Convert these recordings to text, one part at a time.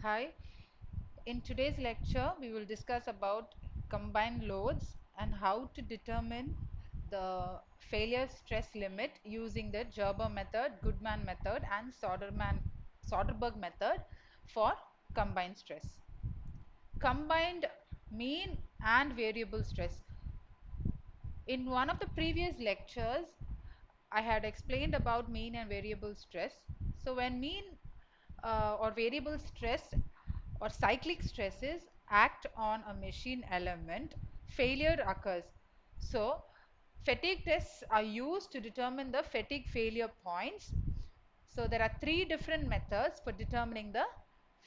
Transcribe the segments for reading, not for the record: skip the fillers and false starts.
Hi, in today's lecture we will discuss about combined loads and how to determine the failure stress limit using the Gerber method, Goodman method and Soderberg method for combined stress. Combined mean and variable stress. In one of the previous lectures, I had explained about mean and variable stress. So when mean or variable stress or cyclic stresses act on a machine element, failure occurs. So fatigue tests are used to determine the fatigue failure points. So there are three different methods for determining the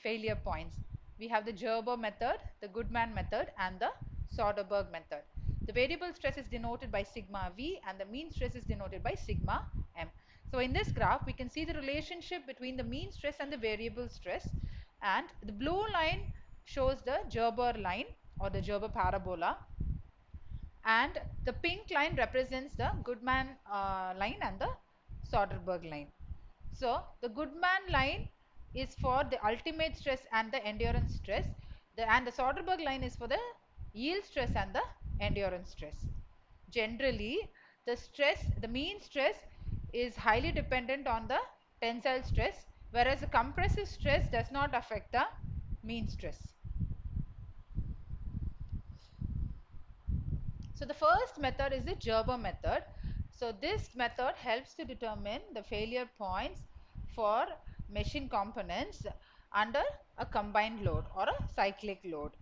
failure points. We have the Gerber method, the Goodman method and the Soderberg method. The variable stress is denoted by sigma V and the mean stress is denoted by sigma M. So in this graph we can see the relationship between the mean stress and the variable stress, and the blue line shows the Gerber line or the Gerber parabola, and the pink line represents the Goodman line and the Soderberg line. So the Goodman line is for the ultimate stress and the endurance stress, and the Soderberg line is for the yield stress and the endurance stress. Generally, the mean stress is highly dependent on the tensile stress, whereas the compressive stress does not affect the mean stress. So the first method is the Gerber method. So this method helps to determine the failure points for machine components under a combined load or a cyclic load.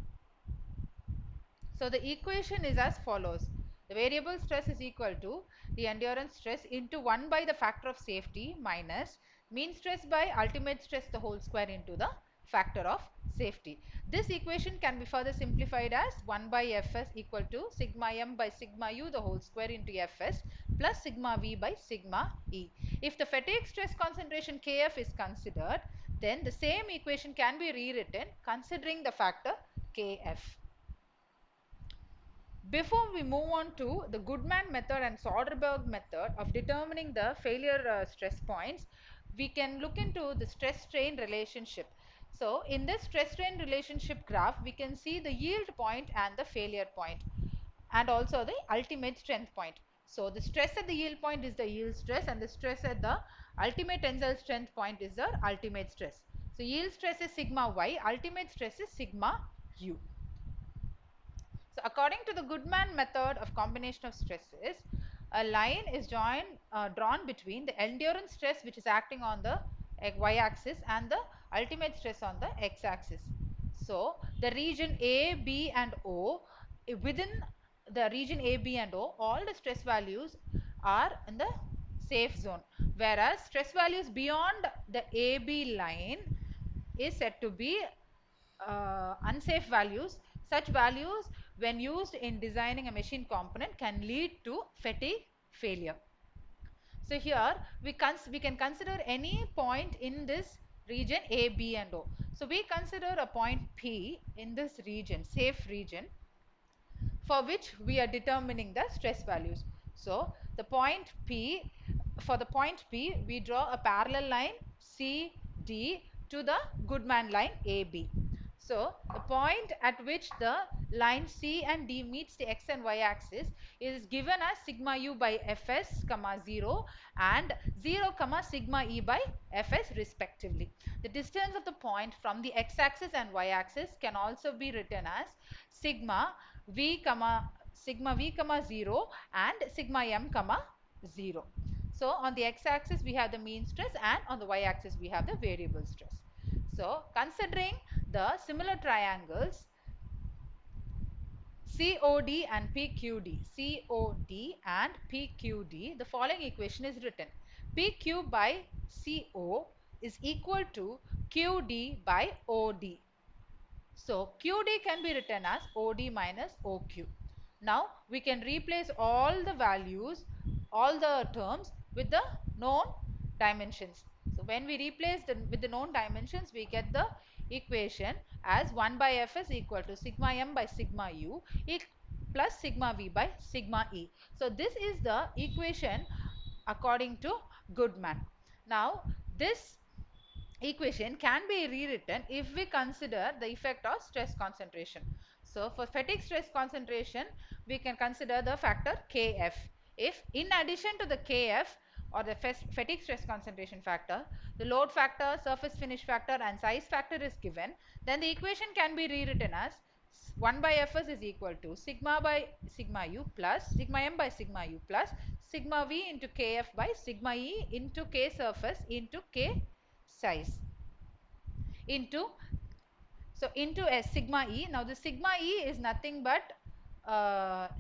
So the equation is as follows. The variable stress is equal to the endurance stress into 1 by the factor of safety minus mean stress by ultimate stress the whole square into the factor of safety. This equation can be further simplified as 1 by Fs equal to sigma m by sigma u the whole square into Fs plus sigma v by sigma e. If the fatigue stress concentration Kf is considered, then the same equation can be rewritten considering the factor Kf. Before we move on to the Goodman method and Soderberg method of determining the failure stress points, we can look into the stress strain relationship. So in this stress strain relationship graph, we can see the yield point and the failure point, and also the ultimate strength point. So the stress at the yield point is the yield stress, and the stress at the ultimate tensile strength point is the ultimate stress. So yield stress is sigma y, ultimate stress is sigma u. So according to the Goodman method of combination of stresses, a line is drawn between the endurance stress which is acting on the y-axis and the ultimate stress on the x-axis. So the region A, B and O, within the region A, B and O, all the stress values are in the safe zone, whereas stress values beyond the AB line is said to be unsafe values. Such values, when used in designing a machine component, can lead to fatigue failure. So here we can consider any point in this region A, B and O. So we consider a point P in this region, safe region, for which we are determining the stress values. So the point P, for the point P, we draw a parallel line CD to the Goodman line AB. So the point at which the line C and D meets the x and y axis is given as sigma u by Fs comma 0 and 0 comma sigma e by Fs respectively. The distance of the point from the x axis and y axis can also be written as sigma v comma 0 and sigma m comma 0. So on the x axis we have the mean stress and on the y axis we have the variable stress. So considering the similar triangles COD and PQD, COD and PQD, the following equation is written. PQ by CO is equal to QD by OD. So QD can be written as OD minus OQ. Now we can replace all the values, all the terms with the known dimensions. So when we replace with the known dimensions, we get the equation as 1 by Fs equal to sigma m by sigma u plus sigma v by sigma e. So this is the equation according to Goodman. Now this equation can be rewritten if we consider the effect of stress concentration. So for fatigue stress concentration, we can consider the factor Kf. If in addition to the Kf or the fatigue stress concentration factor, the load factor, surface finish factor and size factor is given, then the equation can be rewritten as 1 by Fs is equal to sigma by sigma u plus sigma m by sigma u plus sigma v into Kf by sigma e into K surface into K size into, so into a sigma e. Now the sigma e is nothing but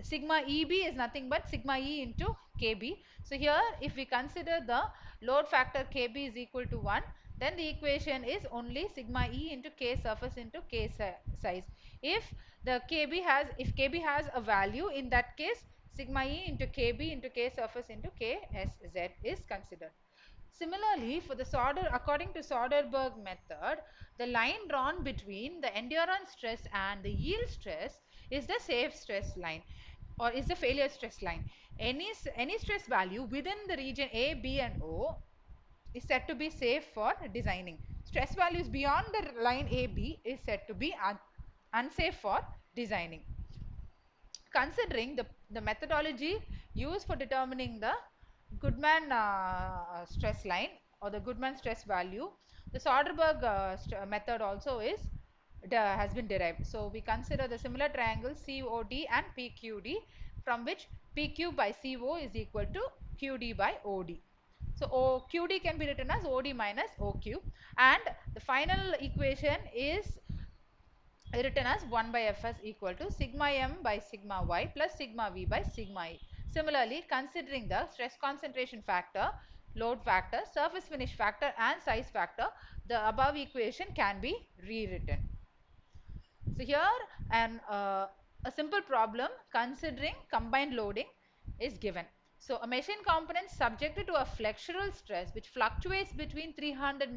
sigma eb is nothing but sigma e into kb. So here if we consider the load factor kb is equal to 1, then the equation is only sigma e into k surface into k size. If kb has a value, in that case sigma e into kb into k surface into k sz is considered. Similarly, for the according to Soderberg method, the line drawn between the endurance stress and the yield stress is the safe stress line, or is the failure stress line. Any stress value within the region A, B and O is said to be safe for designing. Stress values beyond the line A, B is said to be unsafe for designing. Considering the methodology used for determining the Goodman stress line or the Goodman stress value, the Soderberg method also has been derived. So we consider the similar triangles COD and PQD, from which PQ by CO is equal to QD by OD. So QD can be written as OD minus OQ, and the final equation is written as 1 by Fs equal to sigma m by sigma y plus sigma v by sigma e. Similarly, considering the stress concentration factor, load factor, surface finish factor and size factor, the above equation can be rewritten. So here a simple problem considering combined loading is given. So a machine component subjected to a flexural stress which fluctuates between 300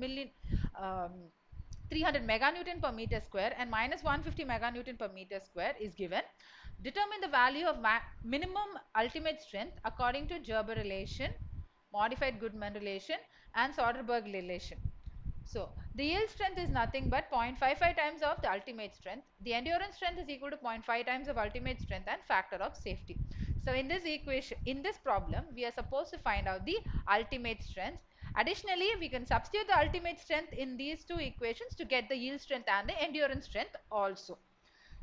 meganewton per meter square and minus 150 meganewton per meter square is given. Determine the value of minimum ultimate strength according to Gerber relation, modified Goodman relation and Soderberg relation. So the yield strength is nothing but 0.55 times of the ultimate strength. The endurance strength is equal to 0.5 times of ultimate strength and factor of safety. So in this equation, in this problem, we are supposed to find out the ultimate strength. Additionally, we can substitute the ultimate strength in these two equations to get the yield strength and the endurance strength also.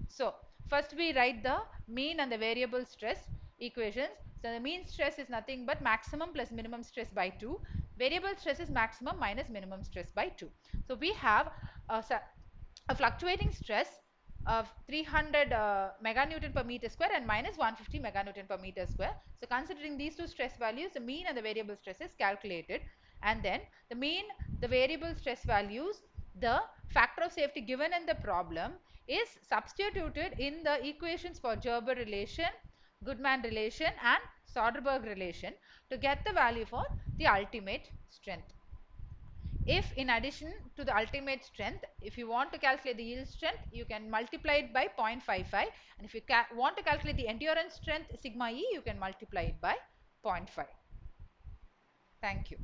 So first we write the mean and the variable stress equations. So the mean stress is nothing but maximum plus minimum stress by 2. Variable stress is maximum minus minimum stress by 2. So we have a fluctuating stress of 300 meganewton per meter square and minus 150 meganewton per meter square. So considering these two stress values, the mean and the variable stress is calculated, and then the mean, the variable stress values, the factor of safety given in the problem is substituted in the equations for Gerber relation, Goodman relation and Soderberg relation to get the value for the ultimate strength. If in addition to the ultimate strength, if you want to calculate the yield strength, you can multiply it by 0.55, and if you want to calculate the endurance strength sigma e, you can multiply it by 0.5. Thank you.